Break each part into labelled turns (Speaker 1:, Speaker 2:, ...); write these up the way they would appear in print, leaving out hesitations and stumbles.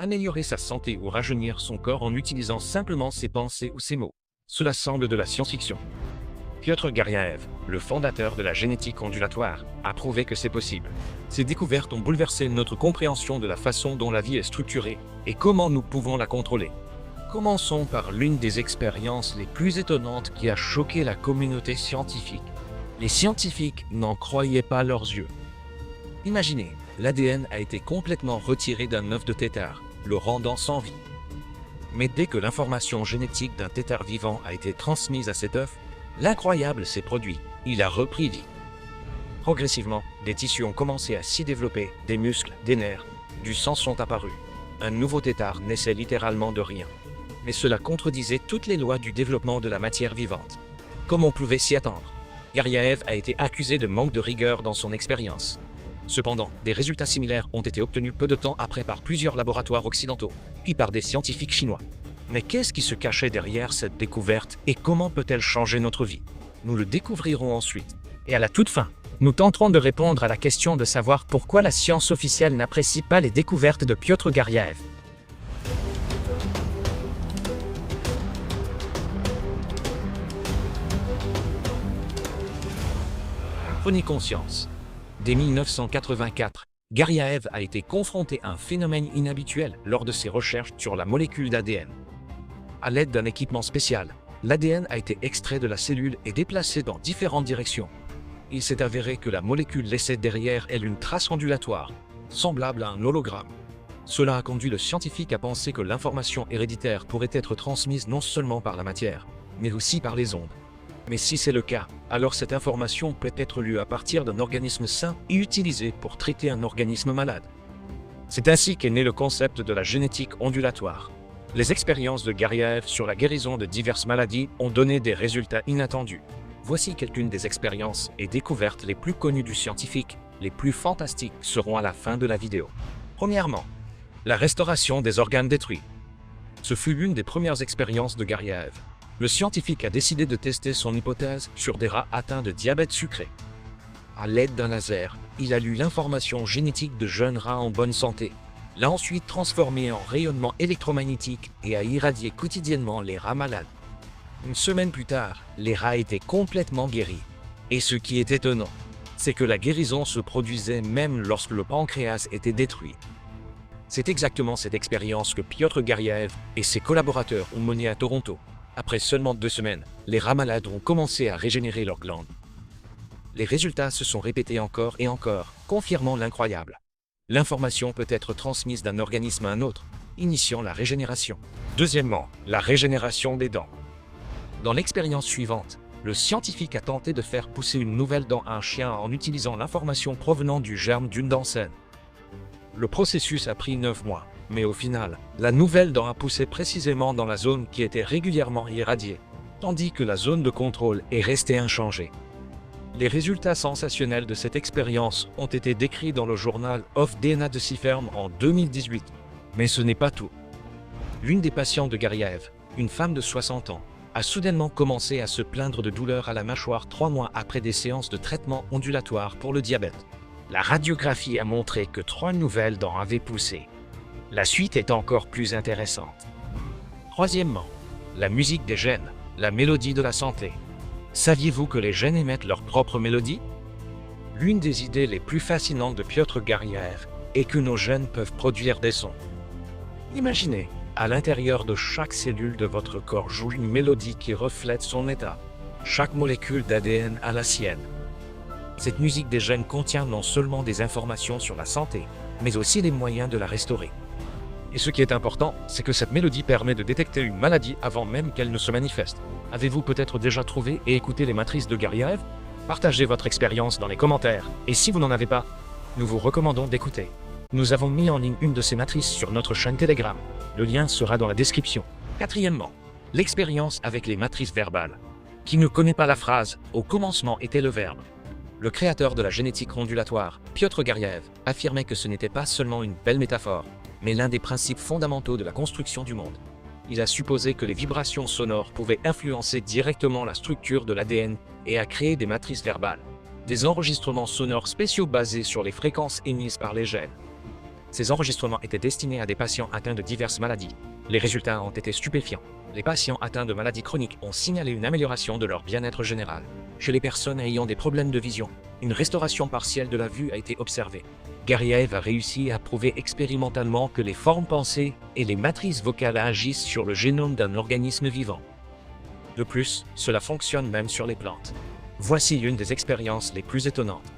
Speaker 1: améliorer sa santé ou rajeunir son corps en utilisant simplement ses pensées ou ses mots. Cela semble de la science-fiction. Piotr Garyaev, le fondateur de la génétique ondulatoire, a prouvé que c'est possible. Ces découvertes ont bouleversé notre compréhension de la façon dont la vie est structurée et comment nous pouvons la contrôler. Commençons par l'une des expériences les plus étonnantes qui a choqué la communauté scientifique. Les scientifiques n'en croyaient pas leurs yeux. Imaginez, l'ADN a été complètement retiré d'un œuf de tétard, le rendant sans vie. Mais dès que l'information génétique d'un tétard vivant a été transmise à cet œuf, l'incroyable s'est produit, il a repris vie. Progressivement, des tissus ont commencé à s'y développer, des muscles, des nerfs, du sang sont apparus. Un nouveau tétard naissait littéralement de rien. Mais cela contredisait toutes les lois du développement de la matière vivante. Comme on pouvait s'y attendre, Garyaev a été accusé de manque de rigueur dans son expérience. Cependant, des résultats similaires ont été obtenus peu de temps après par plusieurs laboratoires occidentaux, puis par des scientifiques chinois. Mais qu'est-ce qui se cachait derrière cette découverte et comment peut-elle changer notre vie? Nous le découvrirons ensuite. Et à la toute fin, nous tenterons de répondre à la question de savoir pourquoi la science officielle n'apprécie pas les découvertes de Piotr Garyaev. Prenez conscience. Dès 1984, Garyaev a été confronté à un phénomène inhabituel lors de ses recherches sur la molécule d'ADN. À l'aide d'un équipement spécial, l'ADN a été extrait de la cellule et déplacé dans différentes directions. Il s'est avéré que la molécule laissait derrière elle une trace ondulatoire, semblable à un hologramme. Cela a conduit le scientifique à penser que l'information héréditaire pourrait être transmise non seulement par la matière, mais aussi par les ondes. Mais si c'est le cas, alors cette information peut être lue à partir d'un organisme sain et utilisée pour traiter un organisme malade. C'est ainsi qu'est né le concept de la génétique ondulatoire. Les expériences de Garyaev sur la guérison de diverses maladies ont donné des résultats inattendus. Voici quelques-unes des expériences et découvertes les plus connues du scientifique. Les plus fantastiques seront à la fin de la vidéo. Premièrement, la restauration des organes détruits. Ce fut l'une des premières expériences de Garyaev. Le scientifique a décidé de tester son hypothèse sur des rats atteints de diabète sucré. À l'aide d'un laser, il a lu l'information génétique de jeunes rats en bonne santé, l'a ensuite transformé en rayonnement électromagnétique et a irradié quotidiennement les rats malades. Une semaine plus tard, les rats étaient complètement guéris. Et ce qui est étonnant, c'est que la guérison se produisait même lorsque le pancréas était détruit. C'est exactement cette expérience que Piotr Garyaev et ses collaborateurs ont menée à Toronto. Après seulement 2 semaines, les rats malades ont commencé à régénérer leurs glandes. Les résultats se sont répétés encore et encore, confirmant l'incroyable. L'information peut être transmise d'un organisme à un autre, initiant la régénération. Deuxièmement, la régénération des dents. Dans l'expérience suivante, le scientifique a tenté de faire pousser une nouvelle dent à un chien en utilisant l'information provenant du germe d'une dent saine. Le processus a pris 9 mois, mais au final, la nouvelle dent a poussé précisément dans la zone qui était régulièrement irradiée, tandis que la zone de contrôle est restée inchangée. Les résultats sensationnels de cette expérience ont été décrits dans le journal of DNA de CIFERM en 2018. Mais ce n'est pas tout. L'une des patientes de Garyaev, une femme de 60 ans, a soudainement commencé à se plaindre de douleurs à la mâchoire 3 mois après des séances de traitement ondulatoire pour le diabète. La radiographie a montré que 3 nouvelles dents avaient poussé. La suite est encore plus intéressante. Troisièmement, la musique des gènes, la mélodie de la santé. Saviez-vous que les gènes émettent leur propre mélodie? L'une des idées les plus fascinantes de Piotr Garyaev est que nos gènes peuvent produire des sons. Imaginez, à l'intérieur de chaque cellule de votre corps joue une mélodie qui reflète son état. Chaque molécule d'ADN a la sienne. Cette musique des gènes contient non seulement des informations sur la santé, mais aussi les moyens de la restaurer. Et ce qui est important, c'est que cette mélodie permet de détecter une maladie avant même qu'elle ne se manifeste. Avez-vous peut-être déjà trouvé et écouté les matrices de Garyaev? Partagez votre expérience dans les commentaires, et si vous n'en avez pas, nous vous recommandons d'écouter. Nous avons mis en ligne une de ces matrices sur notre chaîne Telegram. Le lien sera dans la description. Quatrièmement, l'expérience avec les matrices verbales. Qui ne connaît pas la phrase « au commencement était le verbe ». Le créateur de la génétique ondulatoire, Piotr Garyaev, affirmait que ce n'était pas seulement une belle métaphore, mais l'un des principes fondamentaux de la construction du monde. Il a supposé que les vibrations sonores pouvaient influencer directement la structure de l'ADN et a créé des matrices verbales, des enregistrements sonores spéciaux basés sur les fréquences émises par les gènes. Ces enregistrements étaient destinés à des patients atteints de diverses maladies. Les résultats ont été stupéfiants. Les patients atteints de maladies chroniques ont signalé une amélioration de leur bien-être général. Chez les personnes ayant des problèmes de vision, une restauration partielle de la vue a été observée. Garyaev a réussi à prouver expérimentalement que les formes pensées et les matrices vocales agissent sur le génome d'un organisme vivant. De plus, cela fonctionne même sur les plantes. Voici une des expériences les plus étonnantes.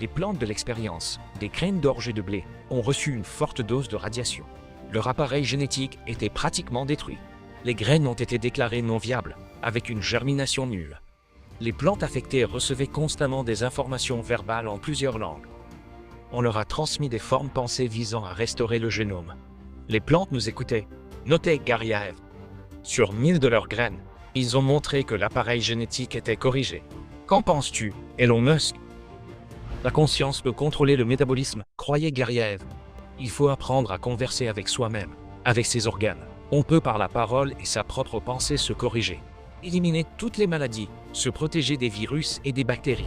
Speaker 1: Les plantes de l'expérience, des graines d'orge et de blé, ont reçu une forte dose de radiation. Leur appareil génétique était pratiquement détruit. Les graines ont été déclarées non viables, avec une germination nulle. Les plantes affectées recevaient constamment des informations verbales en plusieurs langues. On leur a transmis des formes pensées visant à restaurer le génome. Les plantes nous écoutaient, notait Garyaev. Sur 1000 de leurs graines, ils ont montré que l'appareil génétique était corrigé. Qu'en penses-tu, Elon Musk? La conscience peut contrôler le métabolisme, croyait Garyaev. Il faut apprendre à converser avec soi-même, avec ses organes. On peut par la parole et sa propre pensée se corriger. Éliminer toutes les maladies, se protéger des virus et des bactéries.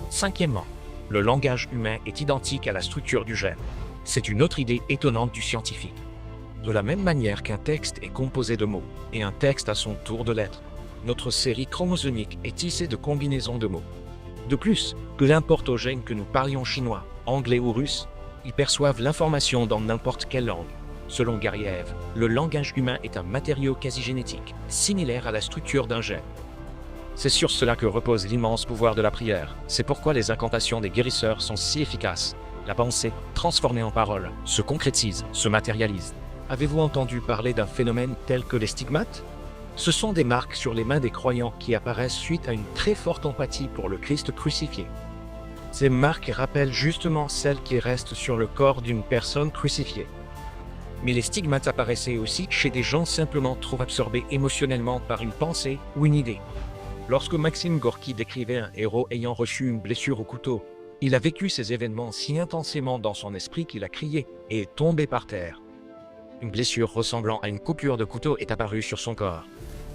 Speaker 1: Cinquièmement, le langage humain est identique à la structure du gène. C'est une autre idée étonnante du scientifique. De la même manière qu'un texte est composé de mots, et un texte à son tour de lettres, notre série chromosomique est tissée de combinaisons de mots. De plus, peu importe aux gènes que nous parlions chinois, anglais ou russe, ils perçoivent l'information dans n'importe quelle langue. Selon Garyaev, le langage humain est un matériau quasi-génétique, similaire à la structure d'un gène. C'est sur cela que repose l'immense pouvoir de la prière. C'est pourquoi les incantations des guérisseurs sont si efficaces. La pensée, transformée en parole, se concrétise, se matérialise. Avez-vous entendu parler d'un phénomène tel que les stigmates? Ce sont des marques sur les mains des croyants qui apparaissent suite à une très forte empathie pour le Christ crucifié. Ces marques rappellent justement celles qui restent sur le corps d'une personne crucifiée. Mais les stigmates apparaissaient aussi chez des gens simplement trop absorbés émotionnellement par une pensée ou une idée. Lorsque Maxime Gorky décrivait un héros ayant reçu une blessure au couteau, il a vécu ces événements si intensément dans son esprit qu'il a crié et est tombé par terre. Une blessure ressemblant à une coupure de couteau est apparue sur son corps.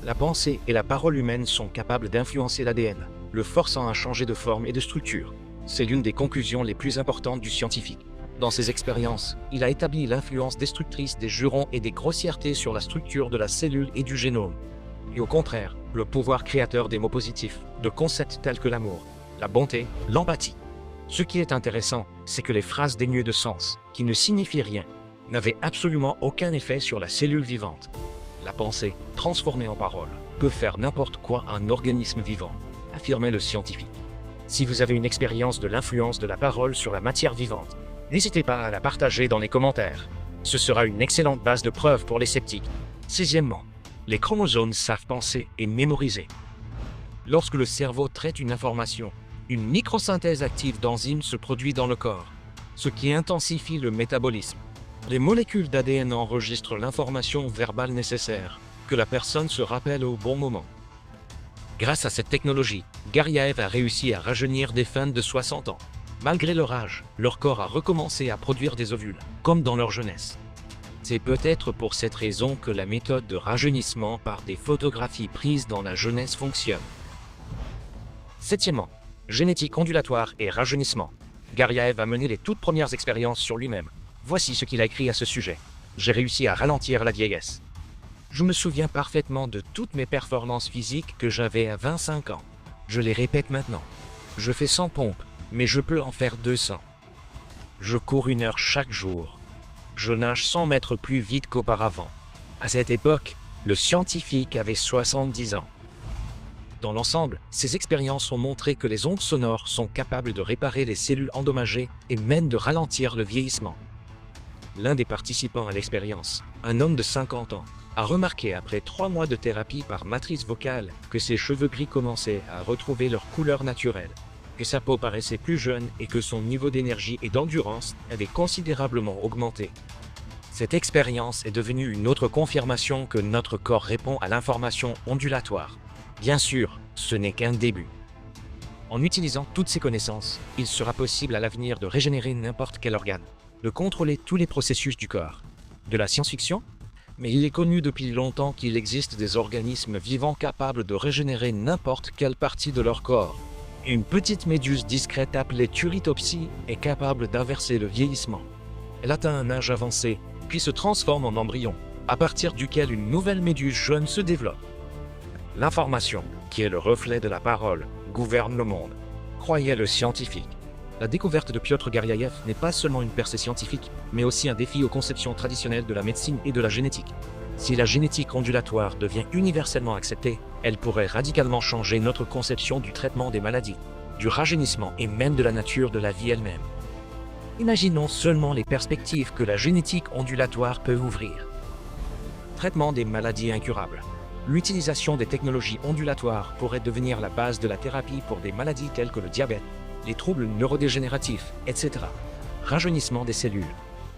Speaker 1: La pensée et la parole humaine sont capables d'influencer l'ADN, le forçant à changer de forme et de structure. C'est l'une des conclusions les plus importantes du scientifique. Dans ses expériences, il a établi l'influence destructrice des jurons et des grossièretés sur la structure de la cellule et du génome. Et au contraire, le pouvoir créateur des mots positifs, de concepts tels que l'amour, la bonté, l'empathie. Ce qui est intéressant, c'est que les phrases dénuées de sens, qui ne signifient rien, n'avaient absolument aucun effet sur la cellule vivante. La pensée, transformée en parole, peut faire n'importe quoi à un organisme vivant, affirmait le scientifique. Si vous avez une expérience de l'influence de la parole sur la matière vivante, n'hésitez pas à la partager dans les commentaires. Ce sera une excellente base de preuve pour les sceptiques. Sixièmement, les chromosomes savent penser et mémoriser. Lorsque le cerveau traite une information, une microsynthèse active d'enzymes se produit dans le corps, ce qui intensifie le métabolisme. Les molécules d'ADN enregistrent l'information verbale nécessaire, que la personne se rappelle au bon moment. Grâce à cette technologie, Garyaev a réussi à rajeunir des femmes de 60 ans. Malgré leur âge, leur corps a recommencé à produire des ovules, comme dans leur jeunesse. C'est peut-être pour cette raison que la méthode de rajeunissement par des photographies prises dans la jeunesse fonctionne. Septièmement, génétique ondulatoire et rajeunissement. Garyaev a mené les toutes premières expériences sur lui-même. Voici ce qu'il a écrit à ce sujet. J'ai réussi à ralentir la vieillesse. Je me souviens parfaitement de toutes mes performances physiques que j'avais à 25 ans. Je les répète maintenant. Je fais 100 pompes, mais je peux en faire 200. Je cours 1 heure chaque jour. Je nage 100 mètres plus vite qu'auparavant. À cette époque, le scientifique avait 70 ans. Dans l'ensemble, ces expériences ont montré que les ondes sonores sont capables de réparer les cellules endommagées et même de ralentir le vieillissement. L'un des participants à l'expérience, un homme de 50 ans, a remarqué après 3 mois de thérapie par matrice vocale que ses cheveux gris commençaient à retrouver leur couleur naturelle, que sa peau paraissait plus jeune et que son niveau d'énergie et d'endurance avait considérablement augmenté. Cette expérience est devenue une autre confirmation que notre corps répond à l'information ondulatoire. Bien sûr, ce n'est qu'un début. En utilisant toutes ces connaissances, il sera possible à l'avenir de régénérer n'importe quel organe, de contrôler tous les processus du corps. De la science-fiction? Mais il est connu depuis longtemps qu'il existe des organismes vivants capables de régénérer n'importe quelle partie de leur corps. Une petite méduse discrète appelée Turritopsie est capable d'inverser le vieillissement. Elle atteint un âge avancé, puis se transforme en embryon, à partir duquel une nouvelle méduse jeune se développe. L'information, qui est le reflet de la parole, gouverne le monde, croyait le scientifique. La découverte de Piotr Garyaev n'est pas seulement une percée scientifique, mais aussi un défi aux conceptions traditionnelles de la médecine et de la génétique. Si la génétique ondulatoire devient universellement acceptée, elle pourrait radicalement changer notre conception du traitement des maladies, du rajeunissement et même de la nature de la vie elle-même. Imaginons seulement les perspectives que la génétique ondulatoire peut ouvrir. Traitement des maladies incurables. L'utilisation des technologies ondulatoires pourrait devenir la base de la thérapie pour des maladies telles que le diabète, les troubles neurodégénératifs, etc. Rajeunissement des cellules.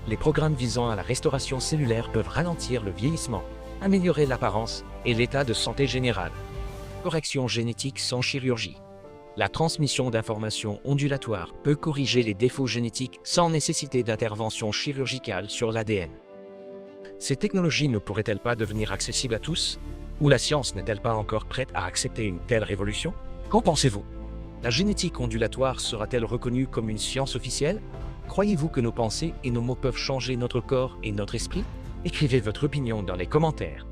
Speaker 1: Les programmes visant à la restauration cellulaire peuvent ralentir le vieillissement, améliorer l'apparence et l'état de santé général. Correction génétique sans chirurgie. La transmission d'informations ondulatoires peut corriger les défauts génétiques sans nécessité d'intervention chirurgicale sur l'ADN. Ces technologies ne pourraient-elles pas devenir accessibles à tous? Ou la science n'est-elle pas encore prête à accepter une telle révolution? Qu'en pensez-vous? La génétique ondulatoire sera-t-elle reconnue comme une science officielle? Croyez-vous que nos pensées et nos mots peuvent changer notre corps et notre esprit? Écrivez votre opinion dans les commentaires.